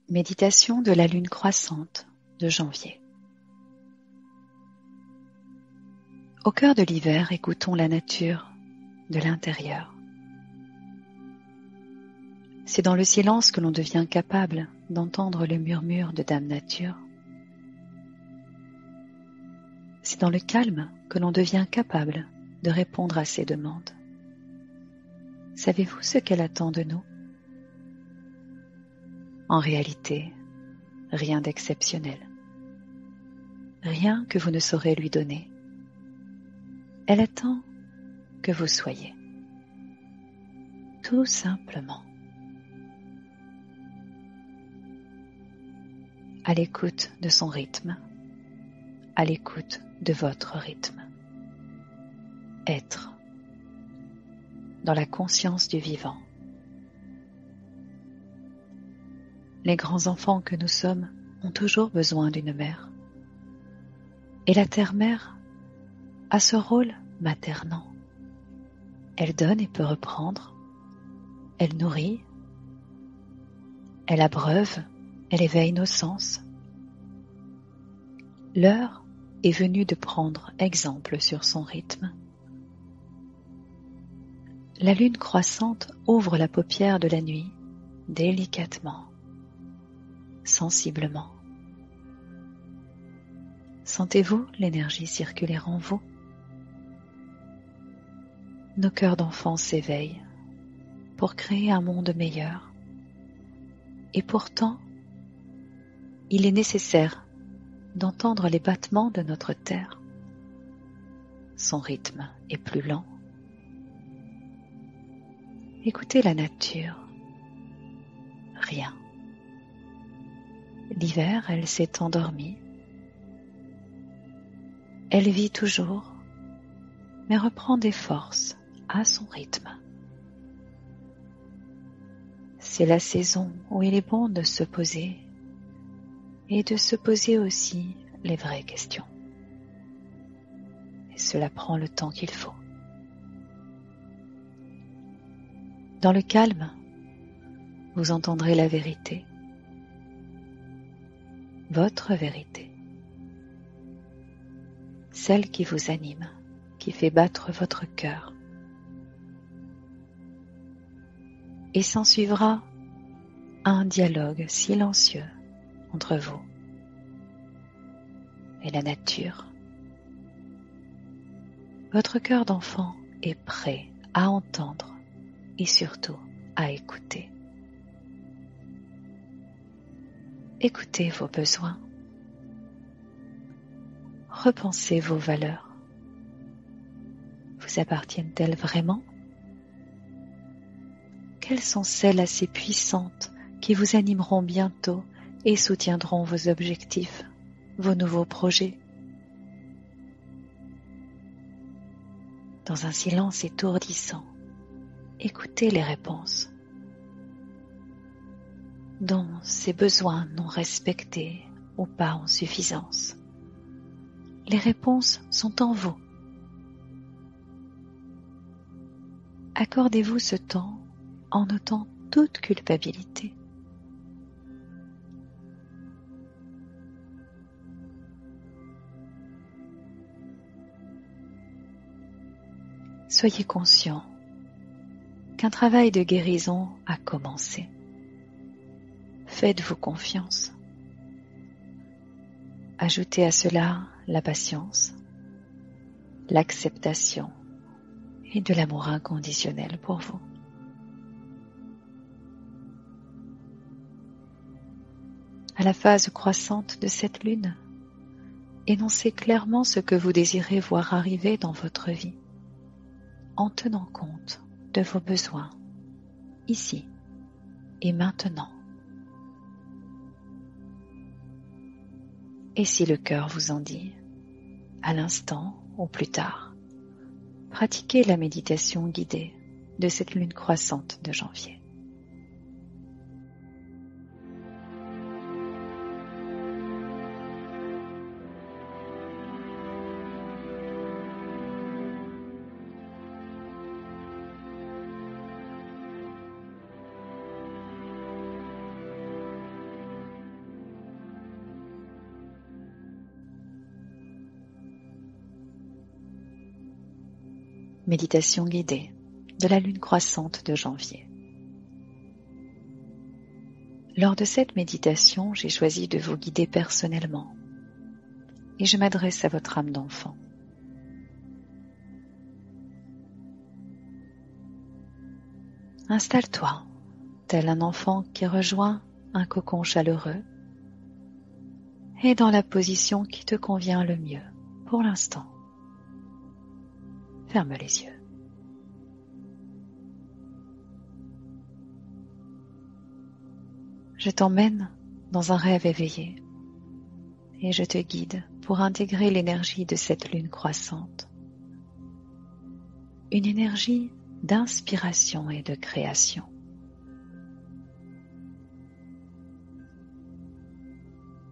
Méditation de la lune croissante de janvier. Au cœur de l'hiver, écoutons la nature de l'intérieur. C'est dans le silence que l'on devient capable d'entendre le murmure de Dame Nature. C'est dans le calme que l'on devient capable de répondre à ses demandes. Savez-vous ce qu'elle attend de nous? En réalité, rien d'exceptionnel. Rien que vous ne saurez lui donner. Elle attend que vous soyez. Tout simplement. À l'écoute de son rythme, à l'écoute de votre rythme. Être dans la conscience du vivant. Les grands enfants que nous sommes ont toujours besoin d'une mère. Et la terre-mère a ce rôle maternant. Elle donne et peut reprendre. Elle nourrit. Elle abreuve. Elle éveille nos sens. L'heure est venue de prendre exemple sur son rythme. La lune croissante ouvre la paupière de la nuit délicatement, sensiblement. Sentez-vous l'énergie circuler en vous? Nos cœurs d'enfants s'éveillent pour créer un monde meilleur. Et pourtant, il est nécessaire d'entendre les battements de notre terre. Son rythme est plus lent. Écoutez la nature. Rien. L'hiver, elle s'est endormie. Elle vit toujours, mais reprend des forces à son rythme. C'est la saison où il est bon de se poser et de se poser aussi les vraies questions. Et cela prend le temps qu'il faut. Dans le calme, vous entendrez la vérité, votre vérité, celle qui vous anime, qui fait battre votre cœur. Et s'ensuivra un dialogue silencieux entre vous et la nature. Votre cœur d'enfant est prêt à entendre et surtout à écouter. Écoutez vos besoins. Repensez vos valeurs. Vous appartiennent-elles vraiment? Quelles sont celles assez puissantes qui vous animeront bientôt et soutiendront vos objectifs, vos nouveaux projets? Dans un silence étourdissant, écoutez les réponses. Dont ces besoins non respectés ou pas en suffisance. Les réponses sont en vous. Accordez-vous ce temps en ôtant toute culpabilité. Soyez conscient qu'un travail de guérison a commencé. Faites-vous confiance. Ajoutez à cela la patience, l'acceptation et de l'amour inconditionnel pour vous. À la phase croissante de cette lune, énoncez clairement ce que vous désirez voir arriver dans votre vie, en tenant compte de vos besoins, ici et maintenant. Et si le cœur vous en dit, à l'instant ou plus tard, pratiquez la méditation guidée de cette lune croissante de janvier. Méditation guidée de la lune croissante de janvier. Lors de cette méditation, j'ai choisi de vous guider personnellement et je m'adresse à votre âme d'enfant. Installe-toi, tel un enfant qui rejoint un cocon chaleureux et dans la position qui te convient le mieux pour l'instant. Ferme les yeux. Je t'emmène dans un rêve éveillé et je te guide pour intégrer l'énergie de cette lune croissante. Une énergie d'inspiration et de création.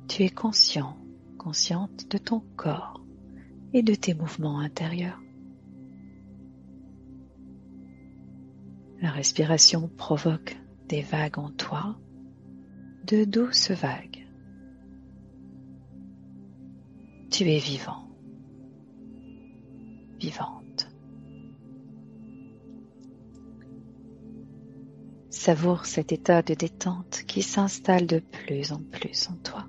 Tu es conscient, consciente de ton corps et de tes mouvements intérieurs. La respiration provoque des vagues en toi, de douces vagues. Tu es vivant, vivante. Savoure cet état de détente qui s'installe de plus en plus en toi.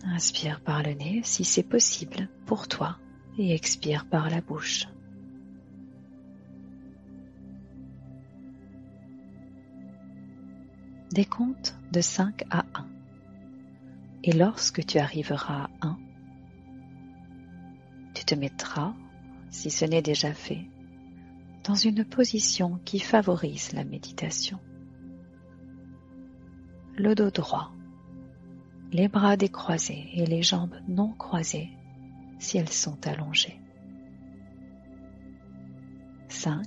Inspire par le nez si c'est possible pour toi et expire par la bouche. Décompte de 5 à 1. Et lorsque tu arriveras à 1, tu te mettras, si ce n'est déjà fait, dans une position qui favorise la méditation. Le dos droit, les bras décroisés et les jambes non croisées si elles sont allongées. 5.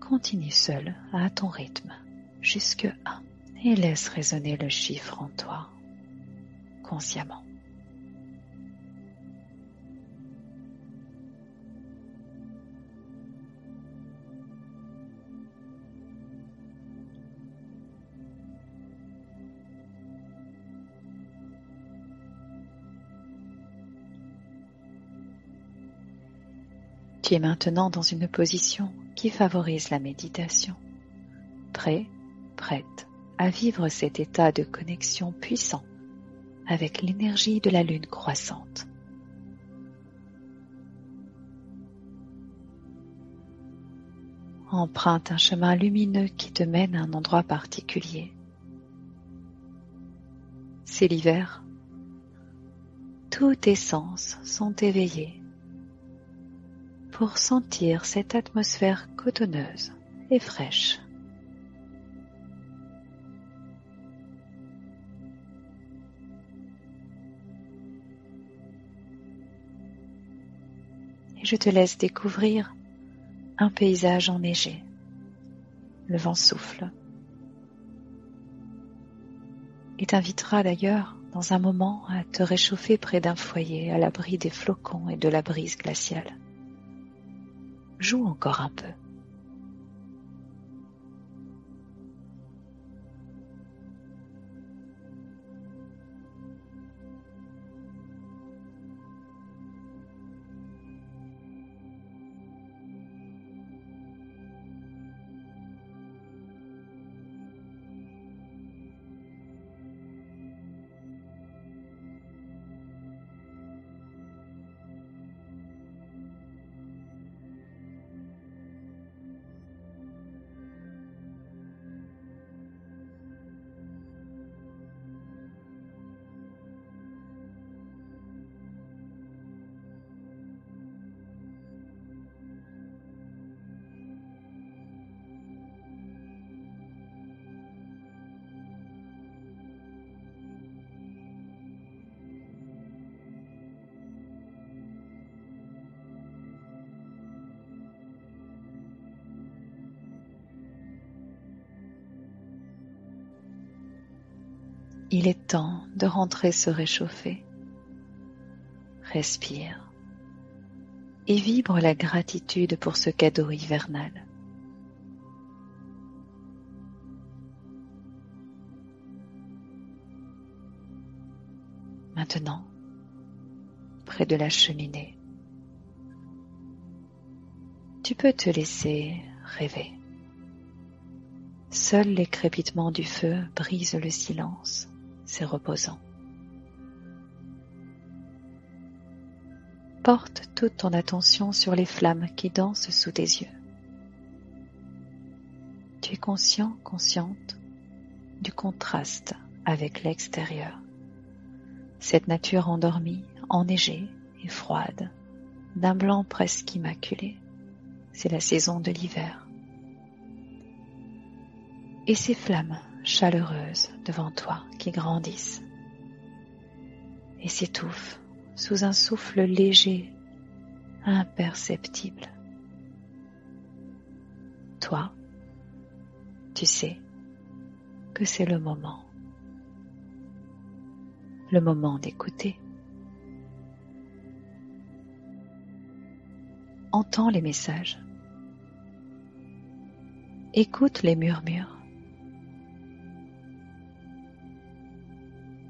Continue seul à ton rythme jusque 1 et laisse résonner le chiffre en toi consciemment. Tu es maintenant dans une position qui favorise la méditation. Prêt, prête à vivre cet état de connexion puissant avec l'énergie de la lune croissante. Emprunte un chemin lumineux qui te mène à un endroit particulier. C'est l'hiver. Tous tes sens sont éveillés pour sentir cette atmosphère cotonneuse et fraîche. Et je te laisse découvrir un paysage enneigé. Le vent souffle et t'invitera d'ailleurs dans un moment à te réchauffer près d'un foyer à l'abri des flocons et de la brise glaciale. Joue encore un peu. Il est temps de rentrer se réchauffer. Respire et vibre la gratitude pour ce cadeau hivernal. Maintenant, près de la cheminée. Tu peux te laisser rêver. Seuls les crépitements du feu brisent le silence, c'est reposant. Porte toute ton attention sur les flammes qui dansent sous tes yeux. Tu es conscient, consciente du contraste avec l'extérieur. Cette nature endormie, enneigée et froide, d'un blanc presque immaculé, c'est la saison de l'hiver. Et ces flammes chaleureuses devant toi qui grandissent et s'étouffent sous un souffle léger, imperceptible. Toi, tu sais que c'est le moment d'écouter. Entends les messages, écoute les murmures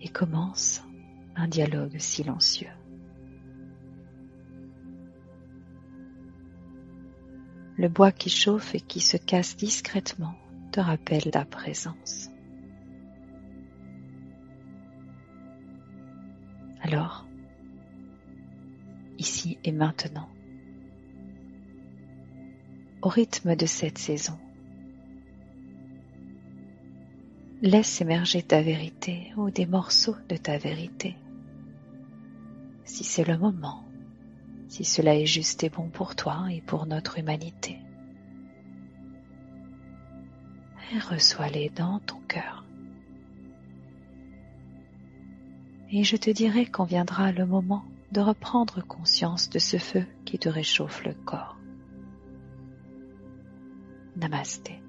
et commence un dialogue silencieux. Le bois qui chauffe et qui se casse discrètement te rappelle ta présence. Alors, ici et maintenant, au rythme de cette saison, laisse émerger ta vérité ou des morceaux de ta vérité. Si c'est le moment, si cela est juste et bon pour toi et pour notre humanité. Et reçois-les dans ton cœur. Et je te dirai quand viendra le moment de reprendre conscience de ce feu qui te réchauffe le corps. Namasté.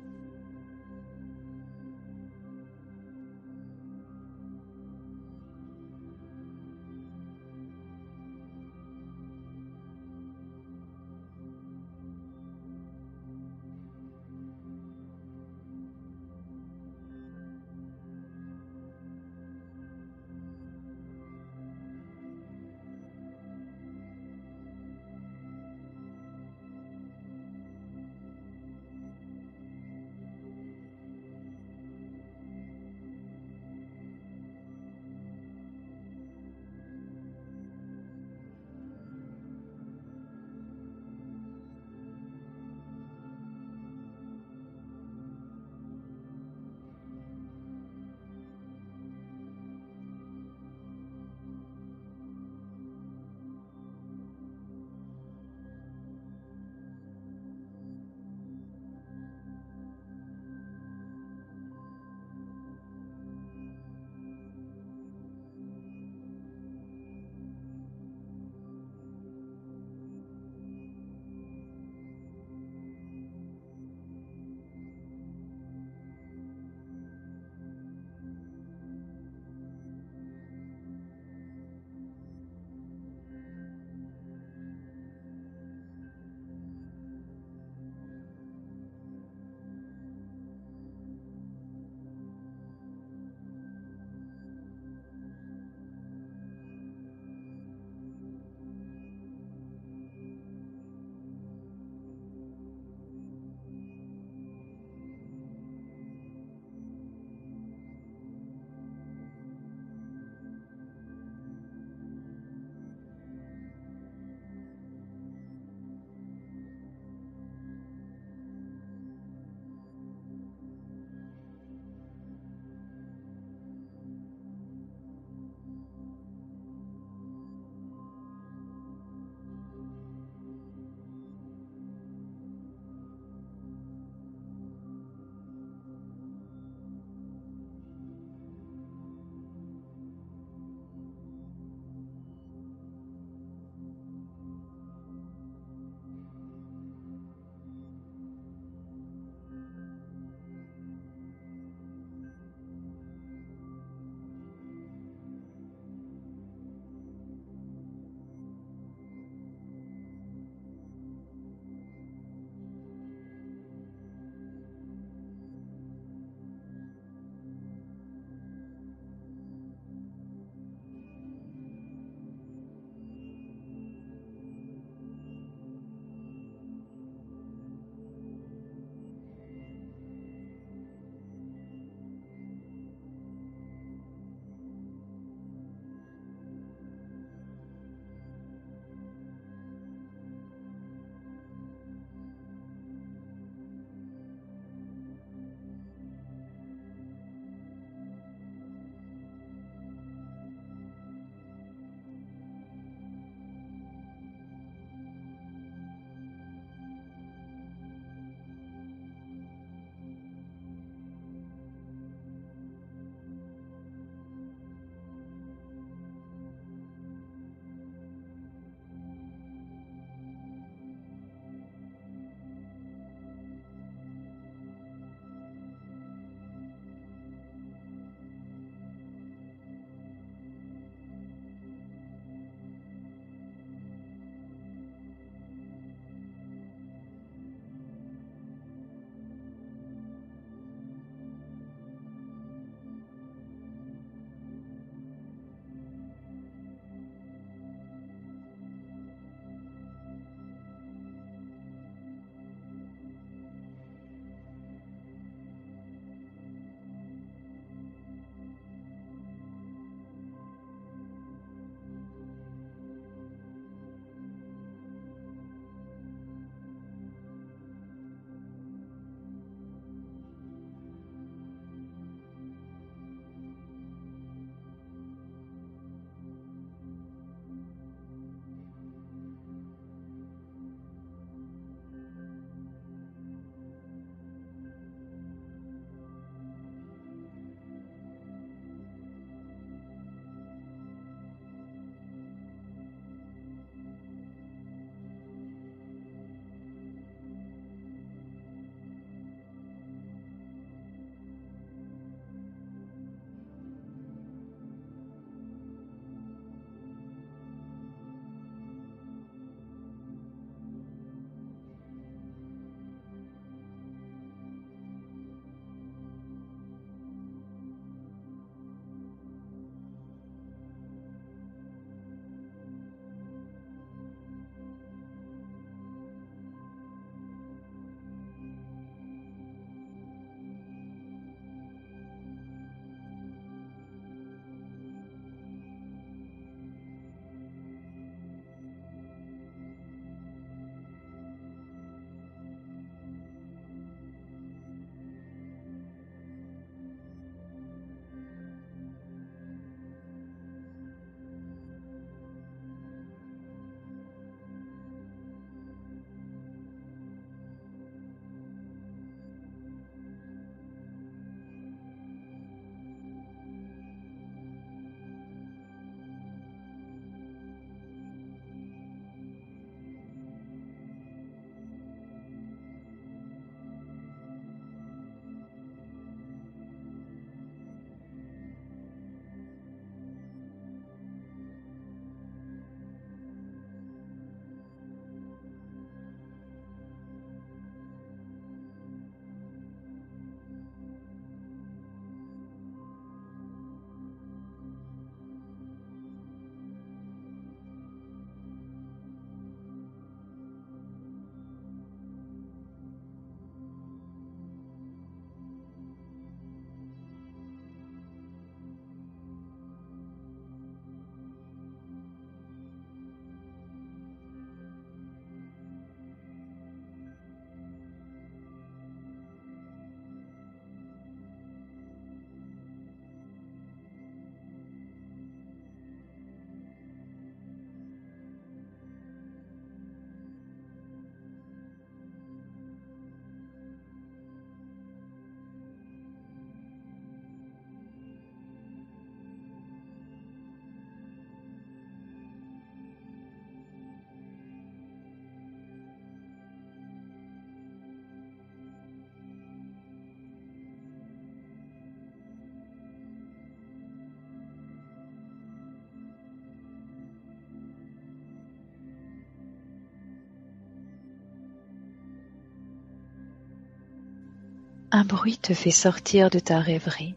Un bruit te fait sortir de ta rêverie.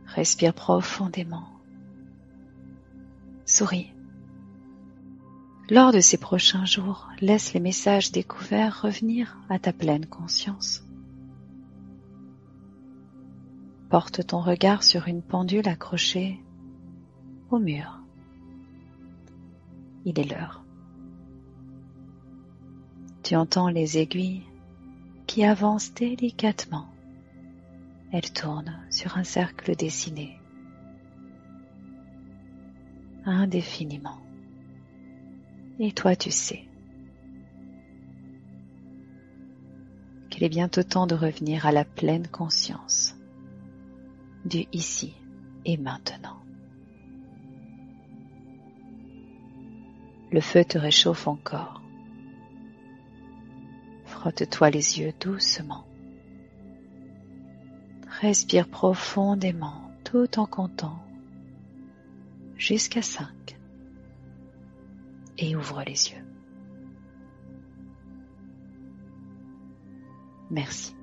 Respire profondément. Souris. Lors de ces prochains jours, laisse les messages découverts revenir à ta pleine conscience. Porte ton regard sur une pendule accrochée au mur. Il est l'heure. Tu entends les aiguilles qui avancent délicatement. Elles tournent sur un cercle dessiné indéfiniment. Et toi, tu sais qu'il est bientôt temps de revenir à la pleine conscience du ici et maintenant. Le feu te réchauffe encore. Frotte-toi les yeux doucement. Respire profondément tout en comptant jusqu'à 5 et ouvre les yeux. Merci.